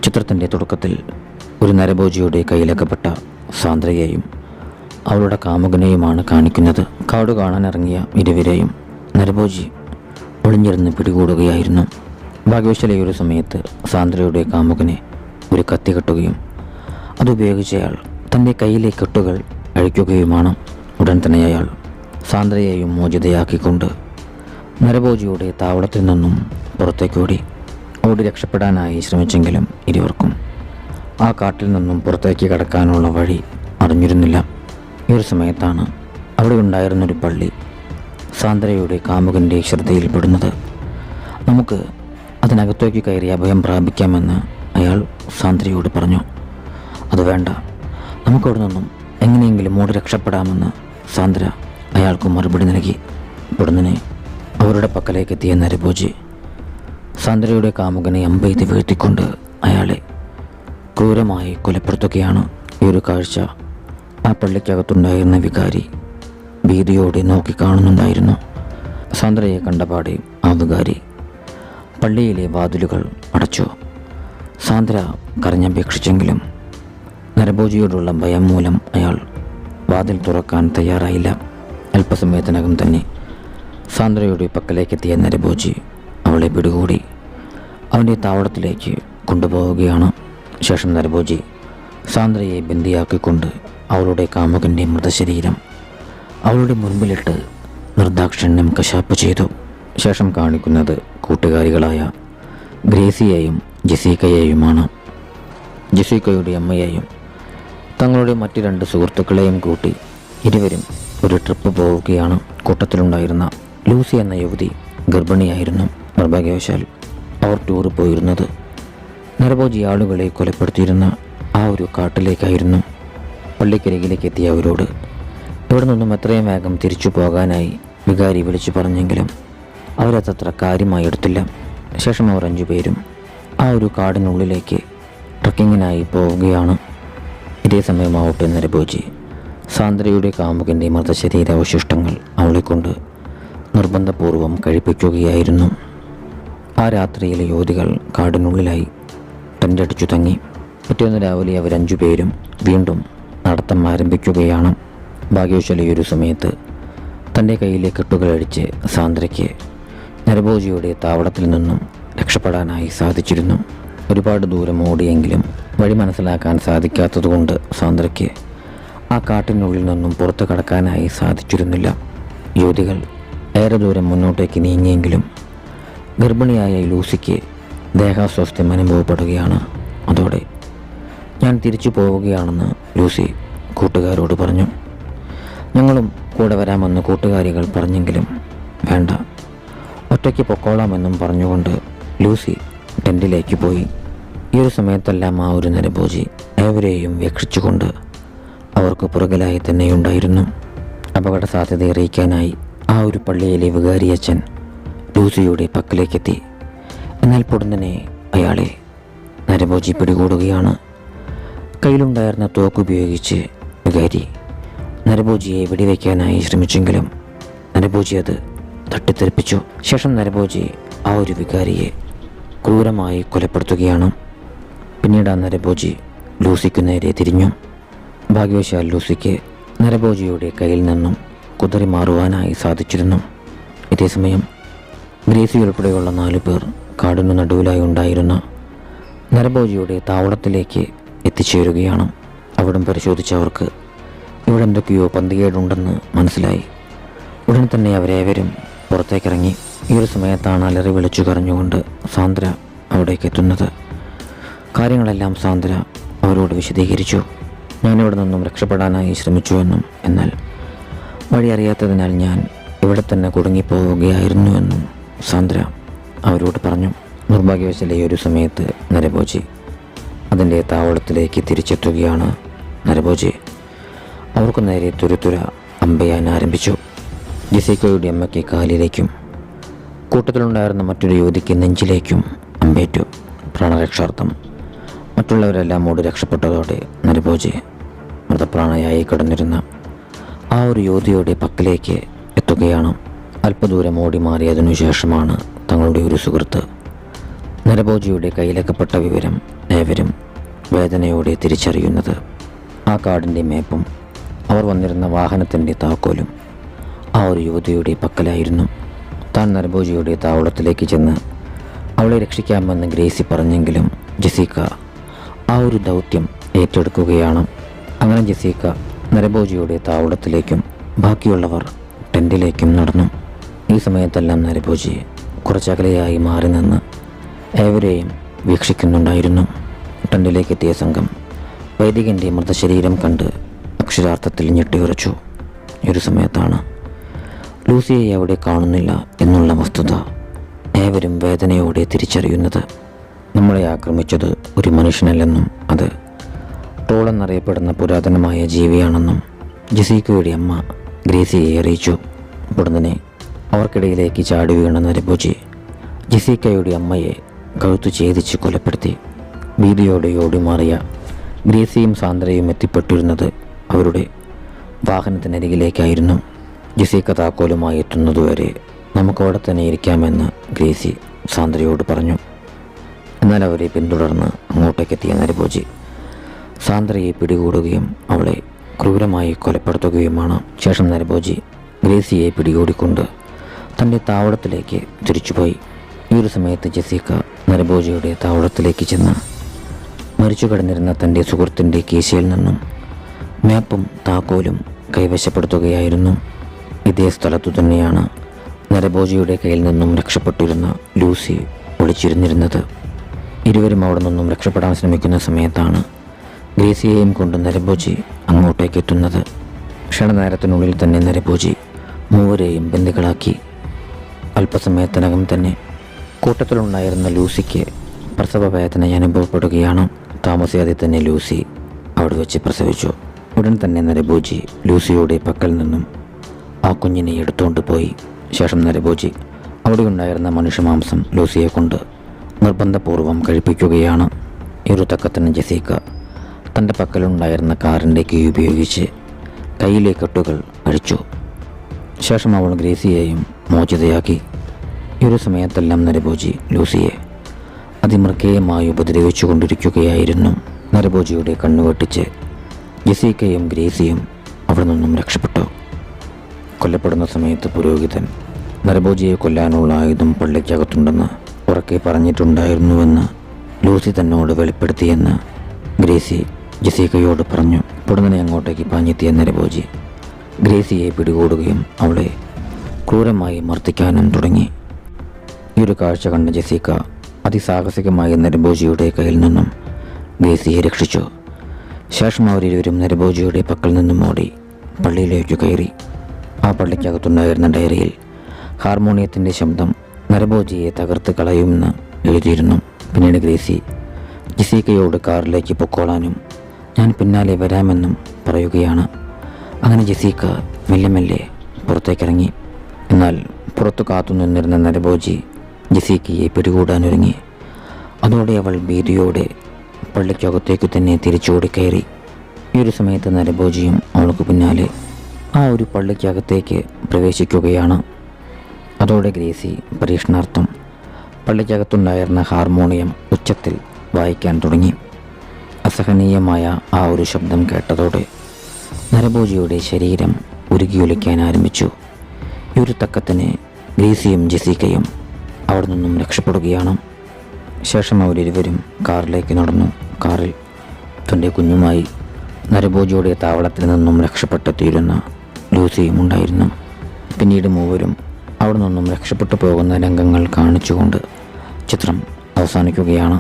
ചിത്രത്തിൻ്റെ തുടക്കത്തിൽ ഒരു നരഭോജിയുടെ കയ്യിലകപ്പെട്ട സാന്ദ്രയെയും അവളുടെ കാമുകനെയുമാണ് കാണിക്കുന്നത്. കാട് കാണാനിറങ്ങിയ ഇരുവരെയും നരഭോജി ഒളിഞ്ഞിരുന്ന് പിടികൂടുകയായിരുന്നു. ഭാഗ്യവശാലൊരു സമയത്ത് സാന്ദ്രയുടെ കാമുകനെ ഒരു കത്തി കെട്ടുകയും അതുപയോഗിച്ച് അയാൾ തൻ്റെ കയ്യിലെ കെട്ടുകൾ അഴിക്കുകയുമാണ്. ഉടൻ തന്നെ അയാൾ സാന്ദ്രയെയും മോചിതയാക്കിക്കൊണ്ട് നരഭോജിയുടെ താവളത്തിൽ നിന്നും പുറത്തേക്കോടി. ഓടി രക്ഷപ്പെടാനായി ശ്രമിച്ചെങ്കിലും ഇരുവർക്കും ആ കാട്ടിൽ നിന്നും പുറത്തേക്ക് കടക്കാനുള്ള വഴി അറിഞ്ഞിരുന്നില്ല. ഈ ഒരു സമയത്താണ് അവിടെ ഉണ്ടായിരുന്നൊരു പള്ളി സാന്ദ്രയുടെ കാമുകൻ്റെ ശ്രദ്ധയിൽപ്പെടുന്നത്. നമുക്ക് അതിനകത്തേക്ക് കയറി അഭയം പ്രാപിക്കാമെന്ന് അയാൾ സാന്ദ്രയോട് പറഞ്ഞു. അത് വേണ്ട, നമുക്കവിടെ നിന്നും എങ്ങനെയെങ്കിലും ഓടി രക്ഷപ്പെടാമെന്ന് സാന്ദ്ര അയാൾക്ക് മറുപടി നൽകി. ഉടനെ അവരുടെ പക്കലേക്കെത്തിയ നരഭോജി സാന്ദ്രയുടെ കാമുകനെ അമ്പെയ്ത് വീഴ്ത്തിക്കൊണ്ട് അയാളെ ക്രൂരമായി കൊലപ്പെടുത്തുകയാണ്. ഈ ഒരു കാഴ്ച ആ പള്ളിക്കകത്തുണ്ടായിരുന്ന വികാരി ഭീതിയോടെ നോക്കിക്കാണുന്നുണ്ടായിരുന്നു. സാന്ദ്രയെ കണ്ടപാടെ ആ വികാരി പള്ളിയിലെ വാതിലുകൾ അടച്ചു. സാന്ദ്ര കരഞ്ഞപേക്ഷിച്ചെങ്കിലും നരഭോജിയോടുള്ള ഭയം മൂലം അയാൾ വാതിൽ തുറക്കാൻ തയ്യാറായില്ല. അല്പസമയത്തിനകം തന്നെ സാന്ദ്രയുടെ പക്കലേക്കെത്തിയ നരഭോജി അവളെ പിടികൂടി അവൻ്റെ താവളത്തിലേക്ക് കൊണ്ടുപോവുകയാണ്. ശേഷം നരഭോജി സാന്ദ്രയെ ബന്ദിയാക്കിക്കൊണ്ട് അവളുടെ കാമുകൻ്റെ മൃതശരീരം അവളുടെ മുൻപിലിട്ട് നിർദാക്ഷിണ്യം കശാപ്പ് ചെയ്തു. ശേഷം കാണിക്കുന്നത് കൂട്ടുകാരികളായ ഗ്രേസിയെയും ജെസീക്കയെയുമാണ്. ജെസീക്കയുടെ അമ്മയെയും തങ്ങളുടെ മറ്റ് 2 സുഹൃത്തുക്കളെയും കൂട്ടി ഇരുവരും ഒരു ട്രിപ്പ് പോവുകയാണ്. കൂട്ടത്തിലുണ്ടായിരുന്ന ലൂസി എന്ന യുവതി ഗർഭിണിയായിരുന്നു. നിർഭാഗ്യവശാൽ അവർ ടൂർ പോയിരുന്നത് നരഭോജി ആളുകളെ കൊലപ്പെടുത്തിയിരുന്ന ആ ഒരു കാട്ടിലേക്കായിരുന്നു. പള്ളിക്കരികിലേക്ക് എത്തിയ അവരോട് ഇവിടെ നിന്നും എത്രയും വേഗം തിരിച്ചു പോകാനായി വികാരി വിളിച്ചു പറഞ്ഞെങ്കിലും അവരതത്ര കാര്യമായി എടുത്തില്ല. ശേഷം അവർ 5 പേരും ആ ഒരു കാടിനുള്ളിലേക്ക് ട്രക്കിങ്ങിനായി പോവുകയാണ്. ഇതേ സമയമാവട്ടെ നരഭോജി സാന്ദ്രയുടെ കാമുകൻ്റെ മൃതശരീരാവശിഷ്ടങ്ങൾ അവളെക്കൊണ്ട് നിർബന്ധപൂർവം കഴിപ്പിക്കുകയായിരുന്നു. ആ രാത്രിയിലെ യുവതികൾ കാടിനുള്ളിലായി ടെൻ്റടിച്ചു തങ്ങി. പിറ്റേന്ന് രാവിലെ അവർ 5 പേരും വീണ്ടും നടത്തം ആരംഭിക്കുകയാണ്. ഭാഗ്യവശാലൊരു സമയത്ത് തൻ്റെ കയ്യിലെ കെട്ടുകളഴിച്ച് സാന്ദ്രയ്ക്ക് നരഭോജിയുടെ താവളത്തിൽ നിന്നും രക്ഷപ്പെടാനായി സാധിച്ചിരുന്നു. ഒരുപാട് ദൂരം ഓടിയെങ്കിലും വഴി മനസ്സിലാക്കാൻ സാധിക്കാത്തതുകൊണ്ട് സാന്ദ്രയ്ക്ക് ആ കാട്ടിനുള്ളിൽ നിന്നും പുറത്തു കടക്കാനായി സാധിച്ചിരുന്നില്ല. യുവതികൾ ഏറെ ദൂരം മുന്നോട്ടേക്ക് നീങ്ങിയെങ്കിലും ഗർഭിണിയായ ലൂസിക്ക് ദേഹാസ്വാസ്ഥ്യം അനുഭവപ്പെടുകയാണ്. അതോടെ ഞാൻ തിരിച്ചു പോവുകയാണെന്ന് ലൂസി കൂട്ടുകാരോട് പറഞ്ഞു. ഞങ്ങളും കൂടെ വരാമെന്ന് കൂട്ടുകാരികൾ പറഞ്ഞെങ്കിലും വേണ്ട, ഒറ്റയ്ക്ക് പൊക്കോളാമെന്നും പറഞ്ഞുകൊണ്ട് ലൂസി ടെൻറ്റിലേക്ക് പോയി. ഈ ഒരു സമയത്തെല്ലാം ആ ഒരു നരഭോജി ഏവരെയും വീക്ഷിച്ചുകൊണ്ട് അവർക്ക് പുറകിലായി തന്നെയുണ്ടായിരുന്നു. അപകട സാധ്യത അറിയിക്കാനായി ആ ഒരു പള്ളിയിലെ വികാരിയച്ഛൻ ലൂസിയുടെ പക്കലേക്കെത്തി. എന്നാൽ പൊടുന്നനെ അയാളെ നരഭോജി പിടികൂടുകയാണ്. കയ്യിലുണ്ടായിരുന്ന തോക്കുപയോഗിച്ച് വികാരി നരഭോജിയെ വെടിവെക്കാനായി ശ്രമിച്ചെങ്കിലും നരഭോജി അത് തട്ടിത്തെറിപ്പിച്ചു. ശേഷം നരഭോജി ആ ഒരു വികാരിയെ ക്രൂരമായി കൊലപ്പെടുത്തുകയാണ്. പിന്നീട് ആ നരഭോജി ലൂസിക്ക് നേരെ തിരിഞ്ഞു. ഭാഗ്യവശാൽ ലൂസിക്ക് നരഭോജിയുടെ കയ്യിൽ നിന്നും കുതറി മാറുവാനായി സാധിച്ചിരുന്നു. ഇതേസമയം ഗ്രേസി ഉൾപ്പെടെയുള്ള 4 പേർ കാടിനു നടുവിലായി ഉണ്ടായിരുന്ന നരഭോജിയുടെ താവളത്തിലേക്ക് എത്തിച്ചേരുകയാണ്. അവിടം പരിശോധിച്ചവർക്ക് ഇവിടെ എന്തൊക്കെയോ പന്തികേടുണ്ടെന്ന് മനസ്സിലായി. ഉടൻ തന്നെ അവരേവരും പുറത്തേക്കിറങ്ങി. ഈ ഒരു സമയത്താണ് അലറി വിളിച്ചു കരഞ്ഞുകൊണ്ട് സാന്ദ്ര അവിടേക്ക് എത്തുന്നത്. കാര്യങ്ങളെല്ലാം സാന്ദ്ര അവരോട് വിശദീകരിച്ചു. ഞാനിവിടെ നിന്നും രക്ഷപ്പെടാനായി ശ്രമിച്ചുവെന്നും എന്നാൽ വഴി അറിയാത്തതിനാൽ ഞാൻ ഇവിടെ തന്നെ കുടുങ്ങിപ്പോവുകയായിരുന്നുവെന്നും സാന്ദ്ര അവരോട് പറഞ്ഞു. നിർഭാഗ്യവശാൽ ഈ ഒരു സമയത്ത് നരഭോജി അതിൻ്റെ താവളത്തിലേക്ക് തിരിച്ചെത്തുകയാണ്. നരഭോജി അവർക്ക് നേരെ തുരുതുര അമ്പെയ്യാൻ ആരംഭിച്ചു. ജെസീക്കയുടെ അമ്മയ്ക്ക് കാലിലേക്കും കൂട്ടത്തിലുണ്ടായിരുന്ന മറ്റൊരു യുവതിക്ക് നെഞ്ചിലേക്കും അമ്പേറ്റു. പ്രാണരക്ഷാർത്ഥം മറ്റുള്ളവരെല്ലാം ഓടി രക്ഷപ്പെട്ടതോടെ നരഭോജി മൃതപ്രാണയായി കിടന്നിരുന്ന ആ ഒരു യുവതിയുടെ പക്കലേക്ക് എത്തുകയാണ്. അല്പദൂരം ഓടി മാറിയതിനു ശേഷമാണ് തങ്ങളുടെ ഒരു സുഹൃത്ത് നരഭോജിയുടെ കയ്യിലകപ്പെട്ട വിവരം ഏവരും വേദനയോടെ തിരിച്ചറിയുന്നത്. ആ കാടിൻ്റെ മേപ്പും അവർ വന്നിരുന്ന വാഹനത്തിൻ്റെ താക്കോലും ആ ഒരു യുവതിയുടെ പക്കലായിരുന്നു. താൻ നരഭോജിയുടെ താവളത്തിലേക്ക് ചെന്ന് അവളെ രക്ഷിക്കാമെന്ന് ഗ്രേസി പറഞ്ഞെങ്കിലും ജെസിക്ക ആ ഒരു ദൗത്യം ഏറ്റെടുക്കുകയാണ്. അങ്ങനെ ജെസിക്ക നരഭോജിയുടെ താവളത്തിലേക്കും ബാക്കിയുള്ളവർ ടെൻറ്റിലേക്കും നടന്നു. ഈ സമയത്തെല്ലാം നരഭോജി കുറച്ചകലെയായി മാറി നിന്ന് ഏവരെയും വീക്ഷിക്കുന്നുണ്ടായിരുന്നു. ടെൻറ്റിലേക്ക് എത്തിയ സംഘം വൈദികൻ്റെ മൃതശരീരം കണ്ട് അക്ഷരാർത്ഥത്തിൽ ഞെട്ടിയുറച്ചു. ഈ ഒരു സമയത്താണ് ലൂസിയെ അവിടെ കാണുന്നില്ല എന്നുള്ള വസ്തുത ഏവരും വേദനയോടെ തിരിച്ചറിയുന്നത്. നമ്മളെ ആക്രമിച്ചത് ഒരു മനുഷ്യനല്ലെന്നും അത് ട്രോൾ എന്നറിയപ്പെടുന്ന പുരാതനമായ ജീവിയാണെന്നും ജെസിക്കയുടെ അമ്മ ഗ്രേസിയെ അറിയിച്ചു. ഉടനെ അവർക്കിടയിലേക്ക് ചാടി വീണ നരഭോജി ജെസിക്കയുടെ അമ്മയെ കഴുത്തു ഛേദിച്ച് കൊലപ്പെടുത്തി. ഭീതിയോടെ ഓടിമാറിയ ഗ്രേസിയും സാന്ദ്രയും എത്തിപ്പെട്ടിരുന്നത് അവരുടെ വാഹനത്തിനരികിലേക്കായിരുന്നു. ജെസിക്ക താക്കോലുമായി എത്തുന്നതുവരെ നമുക്കവിടെ തന്നെ ഇരിക്കാമെന്ന് ഗ്രേസി സാന്ദ്രയോട് പറഞ്ഞു. എന്നാൽ അവരെ പിന്തുടർന്ന് അങ്ങോട്ടേക്കെത്തിയ നരഭോജി സാന്ദ്രയെ പിടികൂടുകയും അവളെ ക്രൂരമായി കൊലപ്പെടുത്തുകയുമാണ്. ശേഷം നരഭോജി ഗ്രേസിയെ പിടികൂടിക്കൊണ്ട് തൻ്റെ താവളത്തിലേക്ക് തിരിച്ചുപോയി. ഈ ഒരു സമയത്ത് ജെസിക്ക നരഭോജിയുടെ താവളത്തിലേക്ക് ചെന്ന് മരിച്ചു കിടന്നിരുന്ന തൻ്റെ സുഹൃത്തിൻ്റെ കീശയിൽ നിന്നും മാപ്പും താക്കോലും കൈവശപ്പെടുത്തുകയായിരുന്നു. ഇതേ സ്ഥലത്തു തന്നെയാണ് നരഭോജിയുടെ കയ്യിൽ നിന്നും രക്ഷപ്പെട്ടിരുന്ന ലൂസി ഒളിച്ചിരുന്നിരുന്നത്. ഇരുവരും അവിടെ നിന്നും രക്ഷപ്പെടാൻ ശ്രമിക്കുന്ന സമയത്താണ് ഗ്രേസിയെയും കൊണ്ട് നരഭോജി അങ്ങോട്ടേക്ക് എത്തുന്നത്. ക്ഷണനേരത്തിനുള്ളിൽ തന്നെ നരഭോജി മൂവരെയും ബന്ദികളാക്കി. അല്പസമയത്തിനകം തന്നെ കൂട്ടത്തിലുണ്ടായിരുന്ന ലൂസിക്ക് പ്രസവ വേദന അനുഭവപ്പെടുകയാണ്. താമസിയാതെ തന്നെ ലൂസി അവിടെ വെച്ച് പ്രസവിച്ചു. ഉടൻ തന്നെ നരഭോജി ലൂസിയുടെ പക്കൽ നിന്നും ആ കുഞ്ഞിനെ എടുത്തുകൊണ്ട് പോയി. ശേഷം നരഭോജി അവിടെ ഉണ്ടായിരുന്ന മനുഷ്യമാംസം ലൂസിയെ കൊണ്ട് നിർബന്ധപൂർവം കഴിപ്പിക്കുകയാണ്. ഈ ഒരു തക്കത്തിന് ജെസിക്ക തൻ്റെ പക്കലുണ്ടായിരുന്ന കാറിൻ്റെ കീ ഉപയോഗിച്ച് കയ്യിലെ കെട്ടുകൾ അഴിച്ചു. ശേഷം അവൾ ഗ്രേസിയെയും മോചിതയാക്കി. ഈ ഒരു സമയത്തെല്ലാം നരഭോജി ലൂസിയെ അതിമൃഗീയമായി ഉപദ്രവിച്ചു കൊണ്ടിരിക്കുകയായിരുന്നു. നരഭോജിയുടെ കണ്ണുവെട്ടിച്ച് ജെസിക്കയും ഗ്രേസിയും അവിടെ നിന്നും രക്ഷപ്പെട്ടു. കൊല്ലപ്പെടുന്ന സമയത്ത് പുരോഹിതൻ നരഭോജിയെ കൊല്ലാനുള്ള ആയുധം പള്ളിക്കകത്തുണ്ടെന്ന് ഉറക്കെ പറഞ്ഞിട്ടുണ്ടായിരുന്നുവെന്ന് ലൂസി തന്നോട് വെളിപ്പെടുത്തിയെന്ന് ഗ്രേസി ജെസിക്കയോട് പറഞ്ഞു. ഉടനെ അങ്ങോട്ടേക്ക് പാഞ്ഞെത്തിയ നരഭോജി ഗ്രേസിയെ പിടികൂടുകയും അവളെ ക്രൂരമായി മർദ്ദിക്കാനും തുടങ്ങി. ഈ ഒരു കാഴ്ച കണ്ട ജെസിക്ക അതിസാഹസികമായ നരഭോജിയുടെ കയ്യിൽ നിന്നും ഗ്രേസിയെ രക്ഷിച്ചു. ശേഷം അവരിരുവരും നരഭോജിയുടെ പക്കൽ നിന്നും ഓടി പള്ളിയിലേക്ക് കയറി. ആ പള്ളിക്കകത്തുണ്ടായിരുന്ന ഡയറിയിൽ ഹാർമോണിയത്തിൻ്റെ ശബ്ദം നരഭോജിയെ തകർത്ത് കളയുമെന്ന് എഴുതിയിരുന്നു. പിന്നീട് ഗ്രേസി ജെസിക്കയോട് കാറിലേക്ക് പൊക്കോളാനും ഞാൻ പിന്നാലെ വരാമെന്നും പറയുകയാണ്. അങ്ങനെ ജെസിക്ക മെല്ലെ മെല്ലെ പുറത്തേക്കിറങ്ങി. എന്നാൽ പുറത്തു കാത്തു നിന്നിരുന്ന നരഭോജി ജെസിക്കയെ പിടികൂടാനൊരുങ്ങി. അതോടെ അവൾ ഭീതിയോടെ പള്ളിക്കകത്തേക്ക് തന്നെ തിരിച്ചോടിക്കയറി. ഈ ഒരു സമയത്ത് നരഭോജിയും അവൾക്ക് പിന്നാലെ ആ ഒരു പള്ളിക്കകത്തേക്ക് പ്രവേശിക്കുകയാണ്. അതോടെ ഗ്രേസി പരീക്ഷണാർത്ഥം പള്ളിക്കകത്തുണ്ടായിരുന്ന ഹാർമോണിയം ഉച്ചത്തിൽ വായിക്കാൻ തുടങ്ങി. അസഹനീയമായ ആ ഒരു ശബ്ദം കേട്ടതോടെ നരഭോജിയുടെ ശരീരം ഉരുകിയൊലിക്കാൻ ആരംഭിച്ചു. ഈ ഒരു തക്കത്തിന് ഗ്രേസിയും ജെസിക്കയും അവിടെ നിന്നും രക്ഷപ്പെടുകയാണ്. ശേഷം അവരിരുവരും കാറിലേക്ക് നടന്നു. കാറിൽ തൻ്റെ കുഞ്ഞുമായി നരഭോജിയുടെ താവളത്തിൽ നിന്നും രക്ഷപ്പെട്ടെത്തിയിരുന്ന ലൂസിയും ഉണ്ടായിരുന്നു. പിന്നീട് മൂവരും അവിടെ നിന്നും രക്ഷപ്പെട്ടു പോകുന്ന രംഗങ്ങൾ കാണിച്ചുകൊണ്ട് ചിത്രം അവസാനിക്കുകയാണ്.